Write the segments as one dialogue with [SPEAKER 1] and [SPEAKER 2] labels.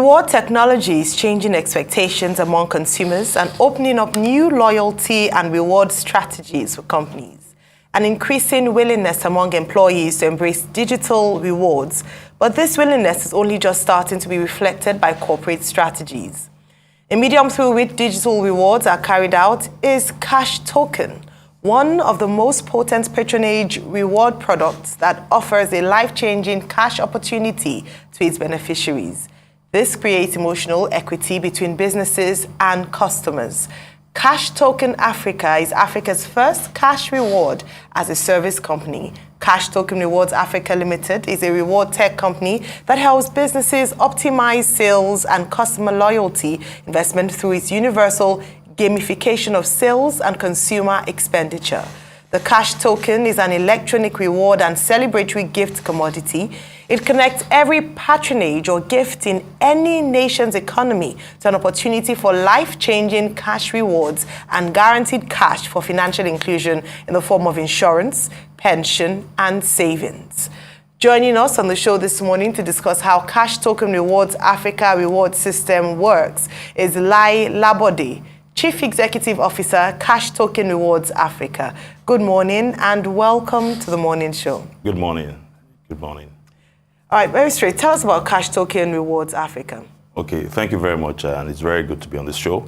[SPEAKER 1] Reward technology is changing expectations among consumers and opening up new loyalty and reward strategies for companies. An increasing willingness among employees to embrace digital rewards, but this willingness is only just starting to be reflected by corporate strategies. A medium through which digital rewards are carried out is CashToken, one of the most potent patronage reward products that offers a life-changing cash opportunity to its beneficiaries. This creates emotional equity between businesses and customers. CashToken Africa is Africa's first cash reward as a service company. CashToken Rewards Africa Limited is a reward tech company that helps businesses optimize sales and customer loyalty investment through its universal gamification of sales and consumer expenditure. The CashToken is an electronic reward and celebratory gift commodity. It connects every patronage or gift in any nation's economy to an opportunity for life-changing cash rewards and guaranteed cash for financial inclusion in the form of insurance, pension, and savings. Joining us on the show this morning to discuss how CashToken Rewards Africa reward system works is Labode, Chief Executive Officer, CashToken Rewards Africa. Good morning and welcome to the morning show.
[SPEAKER 2] Good morning. Good morning.
[SPEAKER 1] All right, very straight. Tell us about CashToken Rewards Africa.
[SPEAKER 2] Okay, thank you very much, and it's very good to be on this show.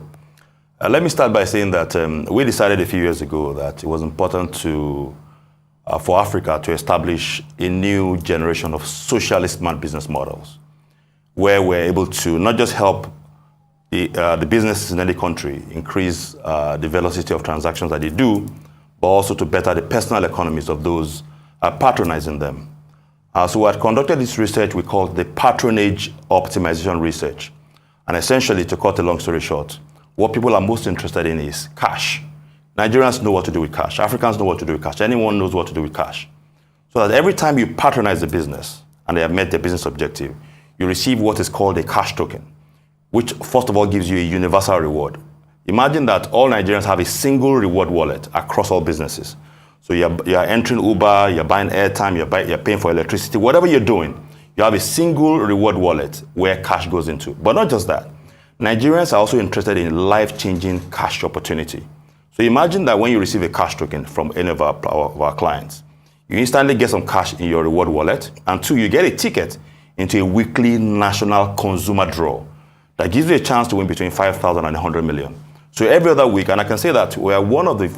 [SPEAKER 2] Let me start by saying that we decided a few years ago that it was important for Africa to establish a new generation of socially smart business models, where we're able to not just help the businesses in any country increase the velocity of transactions that they do, but also to better the personal economies of those patronizing them. So we had conducted this research we called the patronage optimization research. And essentially, to cut a long story short, what people are most interested in is cash. Nigerians know what to do with cash. Africans know what to do with cash. Anyone knows what to do with cash. So that every time you patronize a business and they have met their business objective, you receive what is called a cash token, which first of all gives you a universal reward. Imagine that all Nigerians have a single reward wallet across all businesses. So you're entering Uber, you're buying airtime, you're paying for electricity, whatever you're doing, you have a single reward wallet where cash goes into. But not just that. Nigerians are also interested in life-changing cash opportunity. So imagine that when you receive a cash token from any of our clients, you instantly get some cash in your reward wallet, and two, you get a ticket into a weekly national consumer draw that gives you a chance to win between 5,000 and 100 million. So every other week, and I can say that we are one of the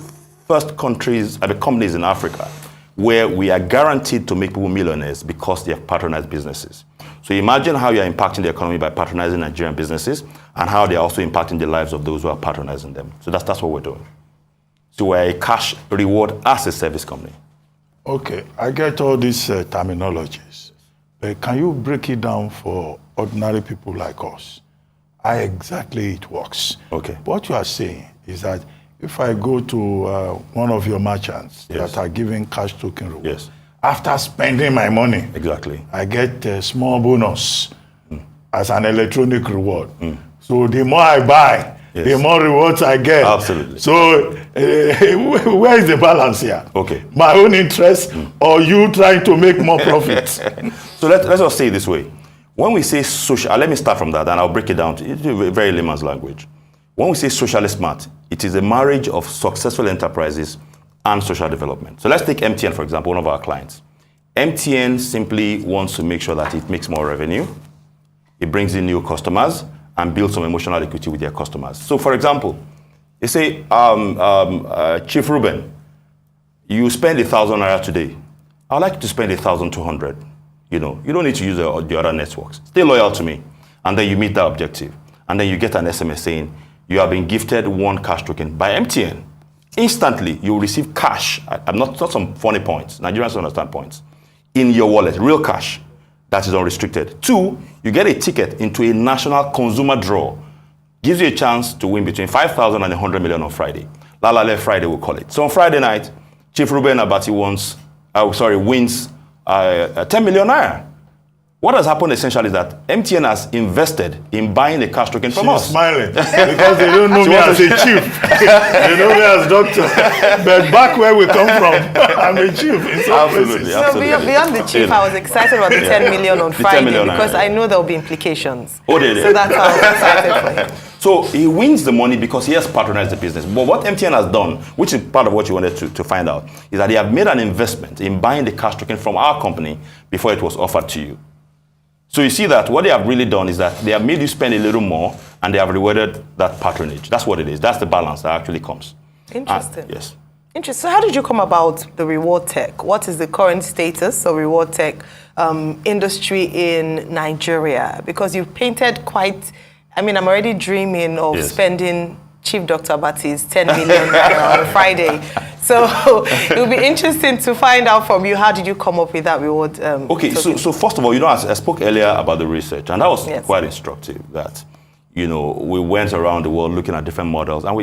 [SPEAKER 2] first companies in Africa where we are guaranteed to make people millionaires because they have patronized businesses. So imagine how you're impacting the economy by patronizing Nigerian businesses and how they're also impacting the lives of those who are patronizing them. So that's what we're doing. So we're a cash reward as a service company.
[SPEAKER 3] Okay, I get all these terminologies, but can you break it down for ordinary people like us? How exactly it works?
[SPEAKER 2] Okay.
[SPEAKER 3] What you are saying is that if I go to one of your merchants
[SPEAKER 2] Yes.
[SPEAKER 3] that are giving cash token rewards,
[SPEAKER 2] Yes.
[SPEAKER 3] after spending my money,
[SPEAKER 2] Exactly.
[SPEAKER 3] I get a small bonus as an electronic reward. So the more I buy,
[SPEAKER 2] Yes.
[SPEAKER 3] the more rewards I get.
[SPEAKER 2] Absolutely.
[SPEAKER 3] So where is the balance here?
[SPEAKER 2] Okay.
[SPEAKER 3] My own interest or you trying to make more profit?
[SPEAKER 2] So let's just say it this way. When we say social, let me start from that and I'll break it down to a very layman's language. When we say socially smart, it is a marriage of successful enterprises and social development. So let's take MTN, for example, one of our clients. MTN simply wants to make sure that it makes more revenue, it brings in new customers, and builds some emotional equity with their customers. So for example, you say, Chief Ruben, you spend 1,000 naira today. I'd like you to spend 1,200. You know, you don't need to use the other networks. Stay loyal to me. And then you meet that objective. And then you get an SMS saying, you have been gifted one cash token by MTN. Instantly, you will receive cash. I'm not some funny points. Nigerians don't understand points. In your wallet, real cash that is unrestricted. Two, you get a ticket into a national consumer draw. Gives you a chance to win between 5,000 and 100 million on Friday. Lalale Friday, we'll call it. So on Friday night, Chief Ruben Abati wins 10 million naira. What has happened essentially is that MTN has invested in buying the cash token from us.
[SPEAKER 3] She's smiling because they don't know me as a chief. They know me as doctor. But back where we come from, I'm a chief in some places.
[SPEAKER 1] So beyond the chief, I was excited about the 10 million on Friday because I know there will be implications.
[SPEAKER 2] Oh, they did.
[SPEAKER 1] So that's how I was excited for him.
[SPEAKER 2] So he wins the money because he has patronized the business. But what MTN has done, which is part of what you wanted to find out, is that they have made an investment in buying the cash token from our company before it was offered to you. So you see that what they have really done is that they have made you spend a little more and they have rewarded that patronage. That's what it is. That's the balance that actually comes.
[SPEAKER 1] Interesting.
[SPEAKER 2] Yes.
[SPEAKER 1] Interesting. So how did you come about the reward tech? What is the current status of reward tech industry in Nigeria? Because you've painted quite, I mean, I'm already dreaming of spending Chief Dr. Abati's 10 million on Friday. So it will be interesting to find out from you, how did you come up with that reward?
[SPEAKER 2] Okay, so first of all, I spoke earlier about the research, and that was quite instructive. That, we went around the world looking at different models, and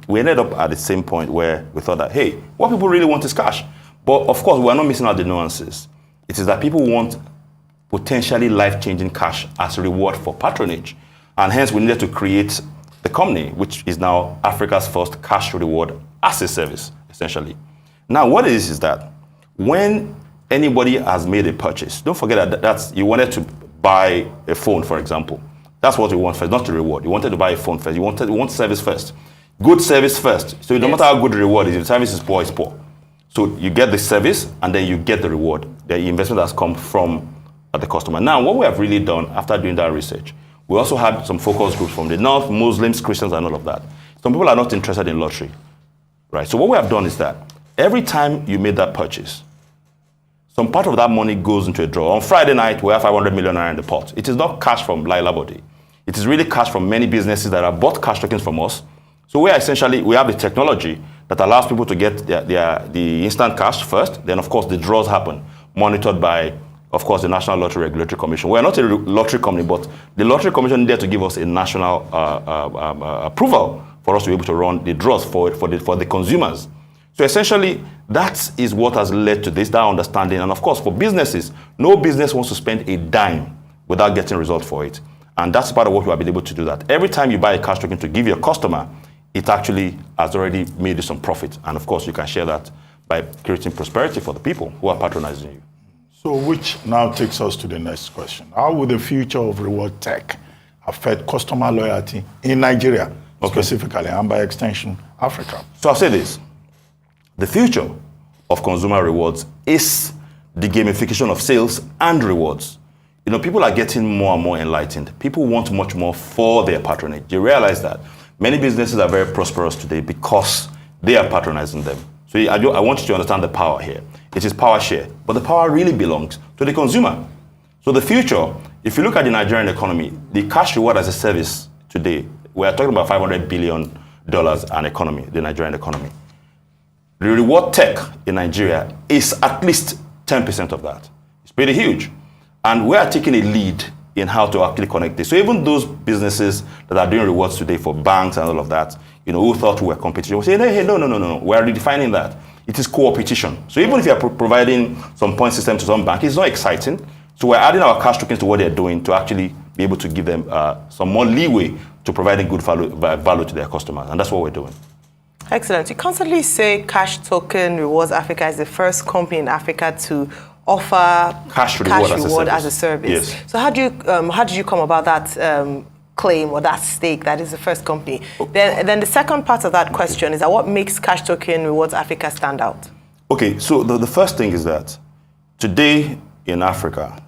[SPEAKER 2] we ended up at the same point where we thought that, hey, what people really want is cash. But of course, we're not missing out the nuances. It is that people want potentially life-changing cash as a reward for patronage. And hence, we needed to create the company, which is now Africa's first cash reward as a service, essentially. Now, what it is that when anybody has made a purchase, don't forget that you wanted to buy a phone, for example. That's what you want first, not the reward. You wanted to buy a phone first. You want service first. Good service first. So no matter how good the reward is, if the service is poor, it's poor. So you get the service, and then you get the reward. The investment has come from the customer. Now, what we have really done after doing that research, we also had some focus groups from the North, Muslims, Christians, and all of that. Some people are not interested in lottery, right? So what we have done is that every time you made that purchase, some part of that money goes into a draw. On Friday night, we have 500 million naira in the pot. It is not cash from Labode. It is really cash from many businesses that have bought cash tokens from us. So we have the technology that allows people to get the instant cash first. Then, of course, the draws happen, monitored by, of course, the National Lottery Regulatory Commission. We are not a lottery company, but the Lottery Commission needed to give us a national approval for us to be able to run the draws for the consumers. So essentially, that is what has led to this, that understanding. And of course, for businesses, no business wants to spend a dime without getting results for it. And that's part of what we have been able to do that. Every time you buy a cash token to give your customer, it actually has already made you some profit. And of course, you can share that by creating prosperity for the people who are patronizing you.
[SPEAKER 3] So which now takes us to the next question. How will the future of reward tech affect customer loyalty in Nigeria, specifically, and by extension, Africa?
[SPEAKER 2] So I'll say this. The future of consumer rewards is the gamification of sales and rewards. People are getting more and more enlightened. People want much more for their patronage. You realize that many businesses are very prosperous today because they are patronizing them. So I want you to understand the power here. It is power share, but the power really belongs to the consumer. So the future, if you look at the Nigerian economy, the cash reward as a service today, we are talking about $500 billion an economy, the Nigerian economy. The reward tech in Nigeria is at least 10% of that. It's pretty huge. And we are taking a lead in how to actually connect this. So even those businesses that are doing rewards today for banks and all of that, who thought we were competition, we say, hey, no. We are redefining that. It is co-opetition. So even if you are providing some point system to some bank, it's not exciting. So we're adding our cash tokens to what they're doing to actually be able to give them some more leeway to providing good value to their customers. And that's what we're doing.
[SPEAKER 1] Excellent. You constantly say CashToken Rewards Africa is the first company in Africa to offer cash reward as a service.
[SPEAKER 2] Yes.
[SPEAKER 1] So how did you come about that claim or that stake that is the first company? Then the second part of that question is that what makes CashToken Rewards Africa stand out?
[SPEAKER 2] Okay, so the first thing is that today in Africa,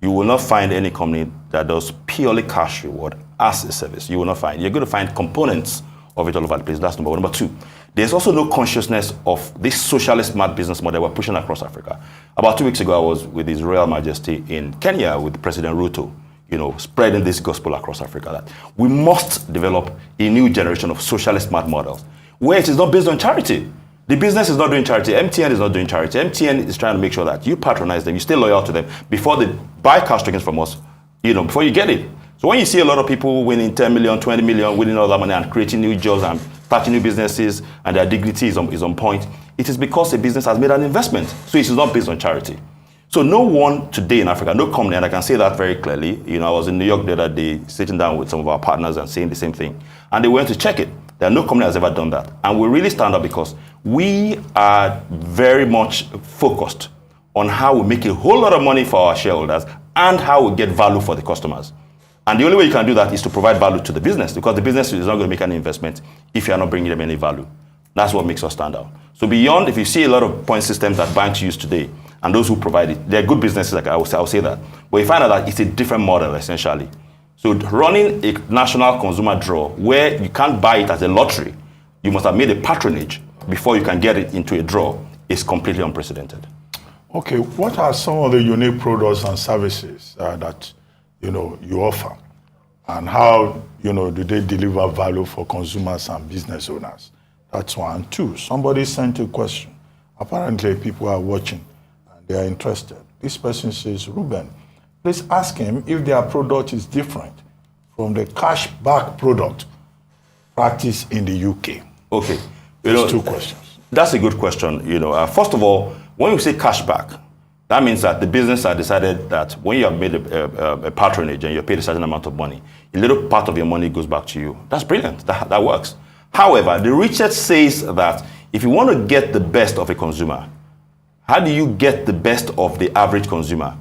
[SPEAKER 2] you will not find any company that does purely cash reward as a service. You will not find. You're going to find components of it all over the place. That's number one. Number two, there's also no consciousness of this socialist smart business model we're pushing across Africa. About 2 weeks ago, I was with His Royal Majesty in Kenya with President Ruto, spreading this gospel across Africa that we must develop a new generation of socialist smart models where it is not based on charity. The business is not doing charity. MTN is not doing charity. MTN is trying to make sure that you patronize them, you stay loyal to them before they buy cash tokens from us, before you get it. So when you see a lot of people winning 10 million, 20 million, winning all that money and creating new jobs and starting new businesses and their dignity is on point, it is because a business has made an investment. So it is not based on charity. So no one today in Africa, no company, and I can say that very clearly. I was in New York the other day, sitting down with some of our partners and saying the same thing. And they went to check it. There are no company has ever done that. And we really stand out because we are very much focused on how we make a whole lot of money for our shareholders and how we get value for the customers. And the only way you can do that is to provide value to the business, because the business is not going to make any investment if you are not bringing them any value. That's what makes us stand out. So beyond, if you see a lot of point systems that banks use today, and those who provide it, they're good businesses, like I will say that. But you find out that it's a different model, essentially. So running a national consumer draw where you can't buy it as a lottery, you must have made a patronage before you can get it into a draw, is completely unprecedented.
[SPEAKER 3] Okay, what are some of the unique products and services that you offer, and how do they deliver value for consumers and business owners? That's one. Two, somebody sent a question. Apparently, people are watching and they are interested. This person says, Ruben, please ask him if their product is different from the cashback product practiced in the UK.
[SPEAKER 2] Okay,
[SPEAKER 3] There's two questions.
[SPEAKER 2] That's a good question. First of all, when you say cashback, that means that the business has decided that when you have made a patronage and you're paid a certain amount of money, a little part of your money goes back to you. That's brilliant. That works. However, the research says that if you want to get the best of a consumer, how do you get the best of the average consumer?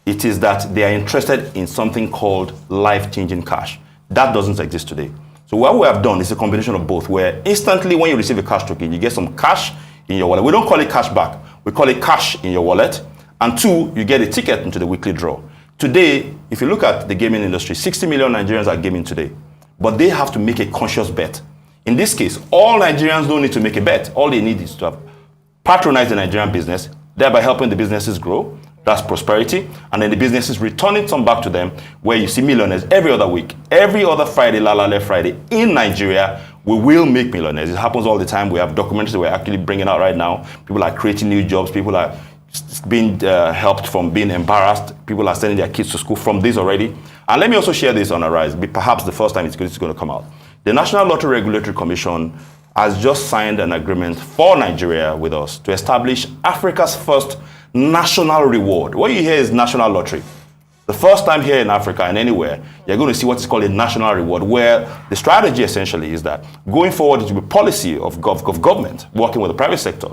[SPEAKER 2] It is that they are interested in something called life-changing cash. That doesn't exist today. So what we have done is a combination of both, where instantly when you receive a cash token, you get some cash in your wallet. We don't call it cash back. We call it cash in your wallet. And two, you get a ticket into the weekly draw. Today, if you look at the gaming industry, 60 million Nigerians are gaming today. But they have to make a conscious bet. In this case, all Nigerians don't need to make a bet. All they need is to have patronize the Nigerian business, thereby helping the businesses grow. That's prosperity. And then the businesses returning some back to them, where you see millionaires every other week. Every other Friday, Lalale Friday, in Nigeria, we will make millionaires. It happens all the time. We have documentaries that we're actually bringing out right now. People are creating new jobs. People are being helped from being embarrassed. People are sending their kids to school from this already. And let me also share this on Arise. Perhaps the first time it's going to come out. The National Lottery Regulatory Commission has just signed an agreement for Nigeria with us to establish Africa's first national reward. What you hear is national lottery. The first time here in Africa and anywhere, you're going to see what is called a national reward, where the strategy essentially is that going forward, it will be policy of government working with the private sector,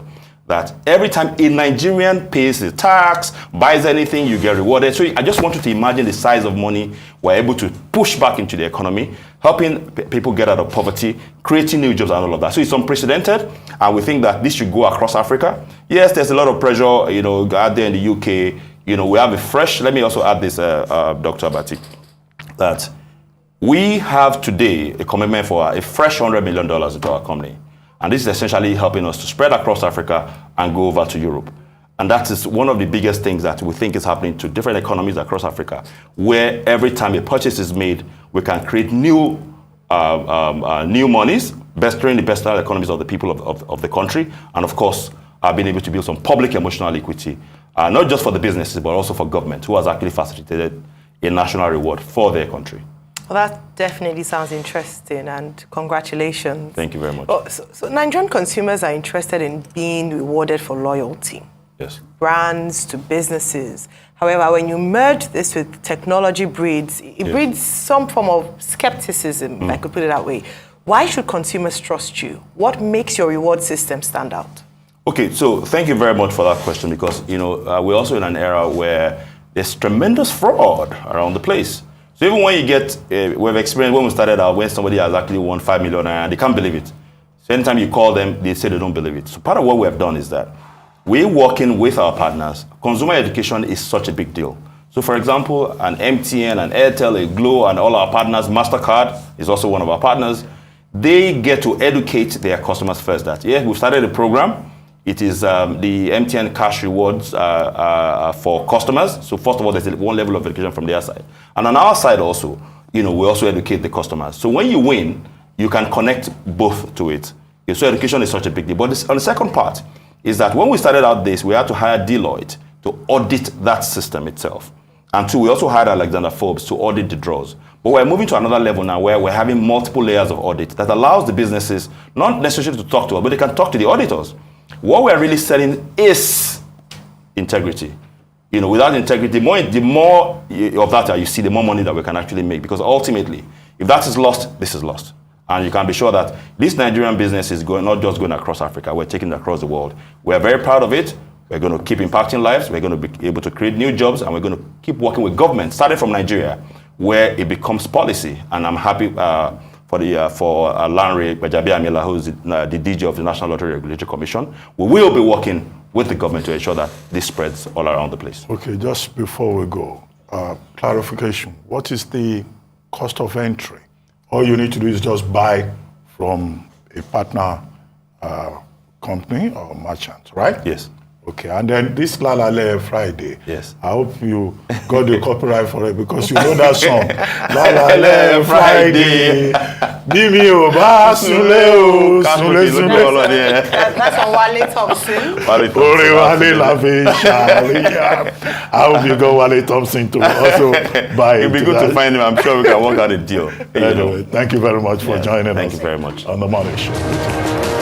[SPEAKER 2] that every time a Nigerian pays the tax, buys anything, you get rewarded. So I just want you to imagine the size of money we're able to push back into the economy, helping people get out of poverty, creating new jobs and all of that. So it's unprecedented, and we think that this should go across Africa. Yes, there's a lot of pressure, out there in the UK. We have a fresh, let me also add this, Dr. Abati, that we have today a commitment for a fresh $100 million into our company. And this is essentially helping us to spread across Africa and go over to Europe. And that is one of the biggest things that we think is happening to different economies across Africa, where every time a purchase is made, we can create new monies, bettering the personal economies of the people of the country, and of course, being able to build some public emotional equity, not just for the businesses, but also for government, who has actually facilitated a national reward for their country.
[SPEAKER 1] Well, that definitely sounds interesting, and congratulations.
[SPEAKER 2] Thank you very much.
[SPEAKER 1] So Nigerian consumers are interested in being rewarded for loyalty.
[SPEAKER 2] Yes.
[SPEAKER 1] Brands to businesses. However, when you merge this with technology breeds some form of skepticism, if I could put it that way. Why should consumers trust you? What makes your reward system stand out?
[SPEAKER 2] Okay, so thank you very much for that question, because we're also in an era where there's tremendous fraud around the place. So even when you get, we've experienced when we started out, when somebody has actually won 5 million and they can't believe it. So anytime you call them, they say they don't believe it. So part of what we have done is that we're working with our partners. Consumer education is such a big deal. So for example, an MTN, an Airtel, a Glo, and all our partners, MasterCard is also one of our partners. They get to educate their customers first that, we've started a program. It is the MTN Cash Rewards for customers. So first of all, there's one level of education from their side. And on our side also, we also educate the customers. So when you win, you can connect both to it. So education is such a big deal. But on the second part is that when we started out this, we had to hire Deloitte to audit that system itself. And two, we also hired Alexander Forbes to audit the draws. But we're moving to another level now where we're having multiple layers of audit that allows the businesses not necessarily to talk to us, but they can talk to the auditors. What we're really selling is integrity. You know, without integrity, the more of that you see, the more money that we can actually make. Because ultimately, if that is lost, this is lost. And you can be sure that this Nigerian business is not just going across Africa, we're taking it across the world. We're very proud of it. We're going to keep impacting lives. We're going to be able to create new jobs, and we're going to keep working with government, starting from Nigeria, where it becomes policy. And I'm happy for Lanre Gbajabiamila, who's the DG of the National Lottery Regulatory Commission. We will be working with the government to ensure that this spreads all around the place.
[SPEAKER 3] Okay, just before we go, clarification. What is the cost of entry? All you need to do is just buy from a partner company or merchant, right?
[SPEAKER 2] Yes.
[SPEAKER 3] Okay, and then this Lalale Friday,
[SPEAKER 2] yes.
[SPEAKER 3] I hope you got the copyright for it because you know that song. Lalale Friday, Bimi Oba Sule Sule.
[SPEAKER 1] That's on Wale Thompson.
[SPEAKER 3] Wale I hope you got Wale Thompson to also buy it.
[SPEAKER 2] It'd be good to find him. I'm sure we can work out a deal.
[SPEAKER 3] Anyway, thank you very much for joining us.
[SPEAKER 2] Thank you very much.
[SPEAKER 3] On the Morning Show.